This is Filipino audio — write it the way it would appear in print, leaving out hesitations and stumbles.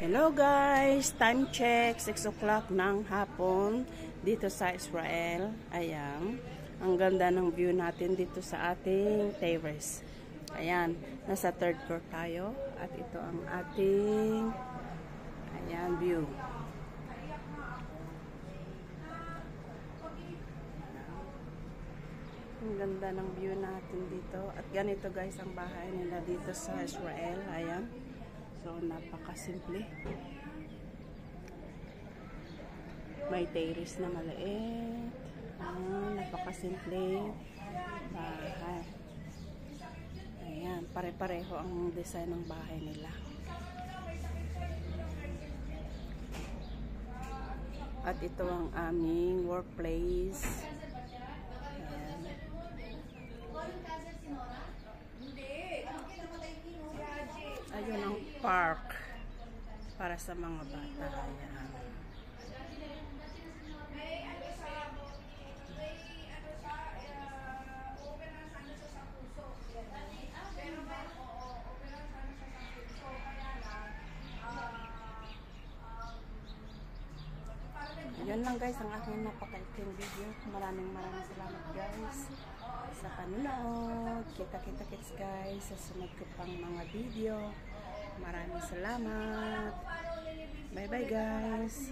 Hello guys, time check 6 o'clock ng hapon dito sa Israel. Ayan, ang ganda ng view natin dito sa ating terrace. Ayan, nasa third floor tayo at ito ang ating view. Ang ganda ng view natin dito at ganito guys ang bahay nila dito sa Israel. Ayan. So, napakasimple. May terrace na maliit. Napakasimple bahay. Ayan, pare-pareho ang design ng bahay nila. At ito ang aming workplace. Ayan. Ayun ang park para sa mga bata. Ayan. Yan lang guys ang aking napaka-iting video. Maraming salamat guys sa panonood. Kita-kits guys sa sunod ko pang mga video. Maraming salamat. Bye bye guys.